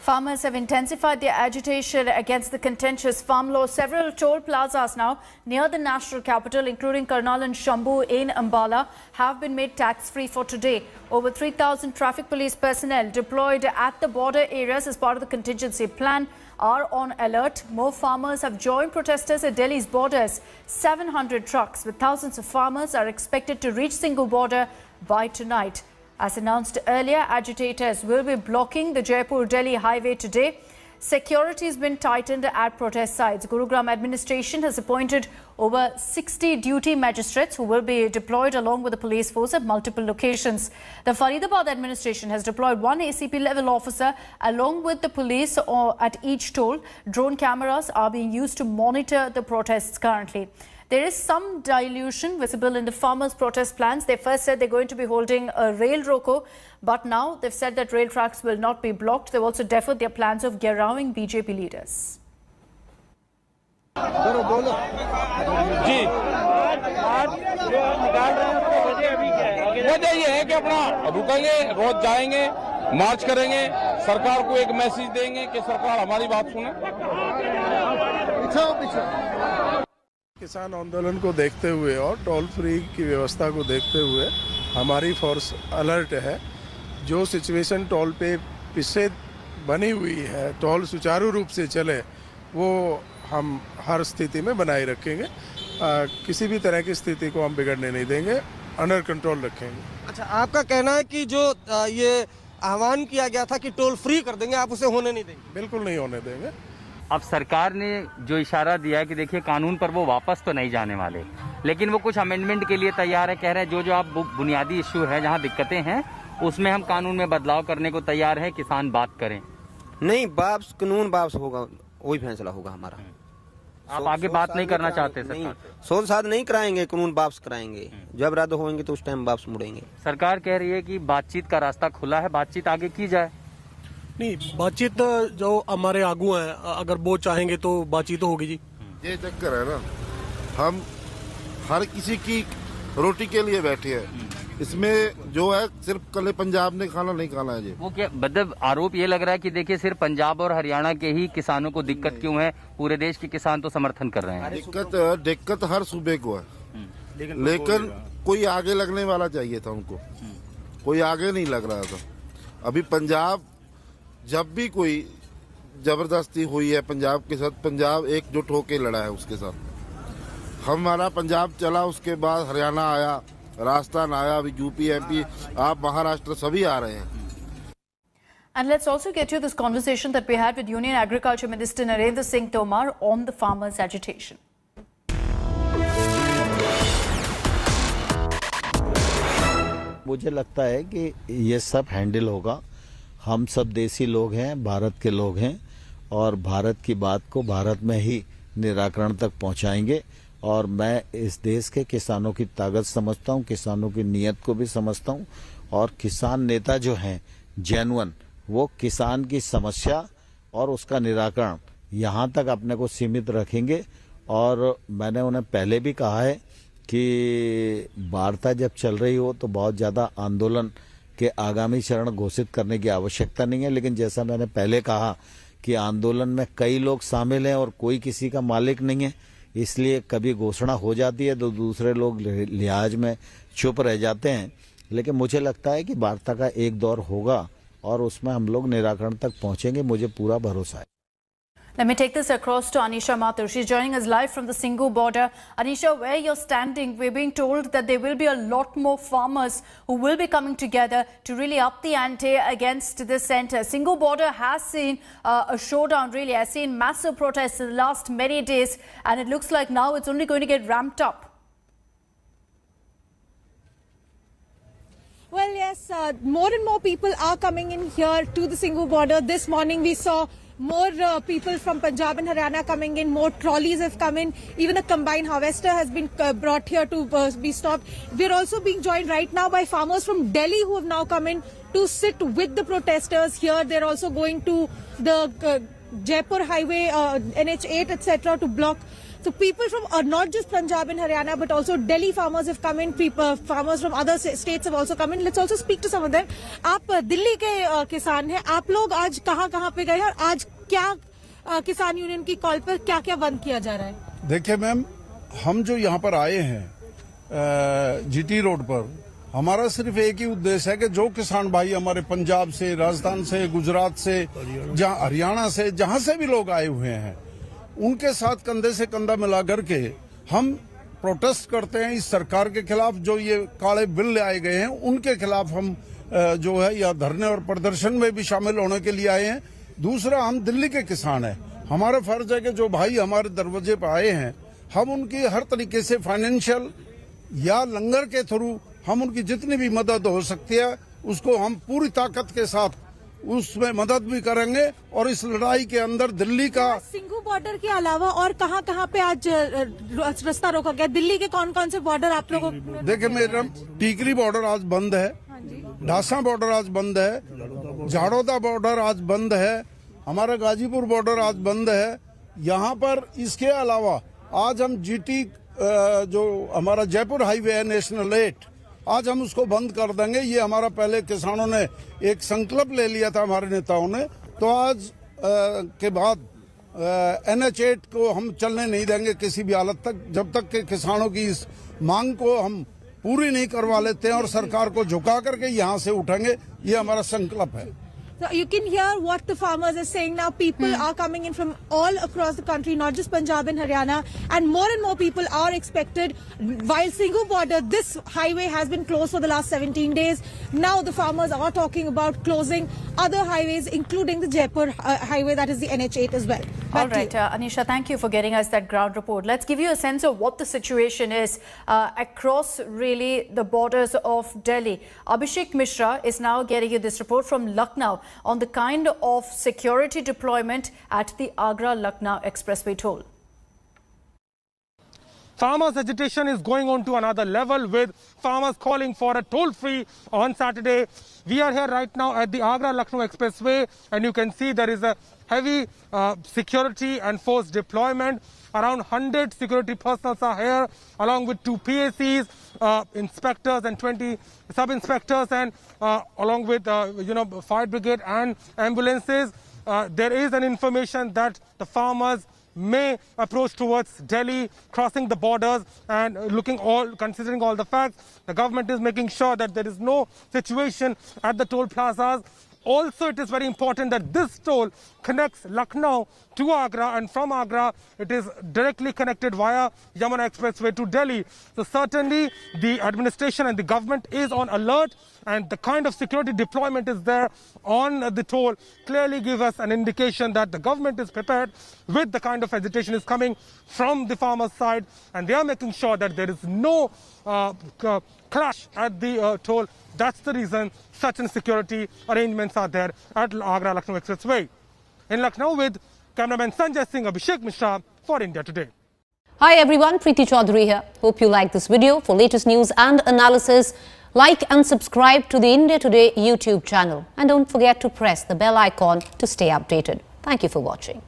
Farmers have intensified their agitation against the contentious farm law. Several toll plazas now near the national capital, including Karnal and Shambhu in Ambala, have been made tax-free for today. Over 3,000 traffic police personnel deployed at the border areas as part of the contingency plan are on alert. More farmers have joined protesters at Delhi's borders. 700 trucks with thousands of farmers are expected to reach Singhu border by tonight. As announced earlier, agitators will be blocking the Jaipur-Delhi highway today. Security has been tightened at protest sites. Gurugram administration has appointed over 60 duty magistrates who will be deployed along with the police force at multiple locations. The Faridabad administration has deployed one ACP level officer along with the police at each toll. Drone cameras are being used to monitor the protests currently. There is some dilution visible in the farmers' protest plans. They first said they're going to be holding a rail roko, but now they've said that rail tracks will not be blocked. They've also deferred their plans of gheraoing BJP leaders. जी आज जो निकाल रहे हैं उसको वजह ये है कि अपना रुकेंगे, रोज जाएंगे, मार्च करेंगे, सरकार को एक मैसेज देंगे कि सरकार हमारी बात सुने। किसान आंदोलन को देखते हुए और टोल फ्री की व्यवस्था को देखते हुए हमारी फोर्स अलर्ट है। जो सिचुएशन टोल पे पीछे बनी हुई है, टोल सुचारू रूप से चले, वो हम हर स्थिति में बनाए रखेंगे। किसी भी तरह की स्थिति को हम बिगड़ने नहीं देंगे, अंडर कंट्रोल रखेंगे। अच्छा, आपका कहना है कि जो ये आह्वान किया गया था कि टोल फ्री कर देंगे, आप उसे होने नहीं देंगे? बिल्कुल नहीं होने देंगे। अब सरकार ने जो इशारा दिया है कि देखिए कानून पर वो वापस तो नहीं जाने वाले, लेकिन वो कुछ अमेंडमेंट के लिए तैयार है। कह रहे हैं जो आप बुनियादी इश्यू है, जहां दिक्कतें हैं, उसमें हम कानून में बदलाव करने को तैयार है। किसान बात करें। नहीं, वापस कानून वापस होगा, वही फैसला होगा हमारा। आप आगे बात नहीं करना चाहते? सरकार सोच साथ नहीं कराएंगे, कानून वापस कराएंगे। जब रद्द होंगे तो उस टाइम वापस मुड़ेंगे। सरकार कह रही है कि बातचीत का रास्ता खुला है, बातचीत आगे की जाए। नहीं, बातचीत जो हमारे आगू हैं, अगर वो चाहेंगे तो बातचीत होगी जी। ये चक्कर है ना, हम हर किसी की रोटी के लिए बैठे हैं। इसमें जो है सिर्फ कल पंजाब ने खाना नहीं खाना है जी। वो क्या मतलब आरोप ये लग रहा है कि देखिए सिर्फ पंजाब और हरियाणा के ही किसानों को दिक्कत क्यों है, पूरे देश के किसान तो समर्थन कर रहे हैं। दिक्कत हर सूबे को है, लेकिन कोई आगे लगने वाला चाहिए था उनको, कोई आगे नहीं लग रहा था। अभी पंजाब जब भी कोई जबरदस्ती हुई है पंजाब के साथ, पंजाब एकजुट होकर लड़ा है उसके साथ। हमारा पंजाब चला, उसके बाद हरियाणा आया, राजस्थान आया, अभी यूपी, एमपी, आप महाराष्ट्र सभी आ रहे हैं। And let's also get you this conversation that we had with Union Agriculture Minister Narendra Singh Tomar on the farmers' agitation. मुझे लगता है कि ये सब हैंडल होगा। हम सब देसी लोग हैं, भारत के लोग हैं, और भारत की बात को भारत में ही निराकरण तक पहुंचाएंगे। और मैं इस देश के किसानों की ताकत समझता हूं, किसानों की नीयत को भी समझता हूं, और किसान नेता जो हैं जेन्युइन, वो किसान की समस्या और उसका निराकरण यहां तक अपने को सीमित रखेंगे। और मैंने उन्हें पहले भी कहा है कि वार्ता जब चल रही हो तो बहुत ज़्यादा आंदोलन के आगामी चरण घोषित करने की आवश्यकता नहीं है। लेकिन जैसा मैंने पहले कहा कि आंदोलन में कई लोग शामिल हैं और कोई किसी का मालिक नहीं है, इसलिए कभी घोषणा हो जाती है तो दूसरे लोग लिहाज में चुप रह जाते हैं। लेकिन मुझे लगता है कि वार्ता का एक दौर होगा और उसमें हम लोग निराकरण तक पहुंचेंगे, मुझे पूरा भरोसा है। Let me take this across to Anisha Mathur. She's joining us live from the Singhu border. Anisha, where you're standing, we're being told that there will be a lot more farmers who will be coming together to really up the ante against this centre. Singhu border has seen a showdown, really. Has seen massive protests in the last many days, and it looks like now it's only going to get ramped up. Well, yes, more and more people are coming in here to the Singhu border. This morning we saw more people from Punjab and Haryana coming in, more trolleys have come in, even a combined harvester has been brought here to be stopped. We're also being joined right now by farmers from Delhi who have now come in to sit with the protesters here. They're also going to the Jaipur highway, NH8, etc. to block So people from not just Punjab and Haryana, but also Delhi farmers have come in. People, farmers from other states have also come in. Let's also speak to some of them. आप दिल्ली के किसान हैं. आप लोग आज कहाँ पे गए और आज क्या किसान यूनियन की कॉल पर क्या बंद किया जा रहा है? देखिए मैम, हम जो यहाँ पर आए हैं जीटी रोड पर, हमारा सिर्फ एक ही उद्देश्य है कि जो किसान भाई हमारे पंजाब से, राजस्थान से, गुजरात से, हरियाणा से, जहाँ से भी लोग आए हुए हैं, उनके साथ कंधे से कंधा मिला करके हम प्रोटेस्ट करते हैं इस सरकार के खिलाफ। जो ये काले बिल लाए गए हैं उनके खिलाफ हम जो है या धरने और प्रदर्शन में भी शामिल होने के लिए आए हैं। दूसरा, हम दिल्ली के किसान हैं, हमारा फर्ज है कि जो भाई हमारे दरवाजे पर आए हैं, हम उनकी हर तरीके से फाइनेंशियल या लंगर के थ्रू हम उनकी जितनी भी मदद हो सकती है उसको हम पूरी ताकत के साथ उसमें मदद भी करेंगे। और इस लड़ाई के अंदर दिल्ली का सिंघू बॉर्डर के अलावा और कहाँ पे आज रास्ता रोका गया? दिल्ली के कौन से बॉर्डर आप लोगों को? देखिए मेरा टीकरी बॉर्डर आज बंद है, ढासा बॉर्डर आज बंद है, झाड़ोदा बॉर्डर आज बंद है, हमारा गाजीपुर बॉर्डर आज बंद है। यहाँ पर इसके अलावा आज हम जीटी जो हमारा जयपुर हाईवे है नेशनल 8, आज हम उसको बंद कर देंगे। ये हमारा पहले किसानों ने एक संकल्प ले लिया था हमारे नेताओं ने, तो आज के बाद NH8 को हम चलने नहीं देंगे किसी भी हालत तक, जब तक के किसानों की इस मांग को हम पूरी नहीं करवा लेते हैं और सरकार को झुका करके यहाँ से उठेंगे। ये हमारा संकल्प है। So you can hear what the farmers are saying now. People are coming in from all across the country, not just Punjab and Haryana, and more people are expected. While Singhu border, this highway has been closed for the last 17 days. Now the farmers are talking about closing other highways, including the Jaipur highway, that is the NH8 as well. All right, Anisha, thank you for getting us that ground report. Let's give you a sense of what the situation is across really the borders of Delhi. Abhishek Mishra is now getting you this report from Lucknow on the kind of security deployment at the Agra-Lucknow Expressway toll. Farmers' agitation is going on to another level, with farmers calling for a toll-free on Saturday. We are here right now at the Agra-Lucknow Expressway, and you can see there is a heavy security and force deployment. Around 100 security personnel are here, along with 2 PACs, inspectors and 20 sub-inspectors, and along with fire brigade and ambulances. There is an information that the farmers may approach towards Delhi, crossing the borders, and considering all the facts, the government is making sure that there is no situation at the toll plazas. Also, it is very important that this toll connects Lucknow to Agra, and from Agra it is directly connected via Yamuna Expressway to Delhi. So certainly the administration and the government is on alert, and the kind of security deployment is there on the toll clearly give us an indication that the government is prepared with the kind of agitation is coming from the farmers' side, and they are making sure that there is no clash at the toll. That's the reason such security arrangements are there at Agra-Lucknow Expressway. In Lucknow with cameraman Sanjay Singh, Abhishek Mishra for India Today. Hi everyone, Preeti Chaudhary here. Hope you like this video. For latest news and analysis, like and subscribe to the India Today YouTube channel. And don't forget to press the bell icon to stay updated. Thank you for watching.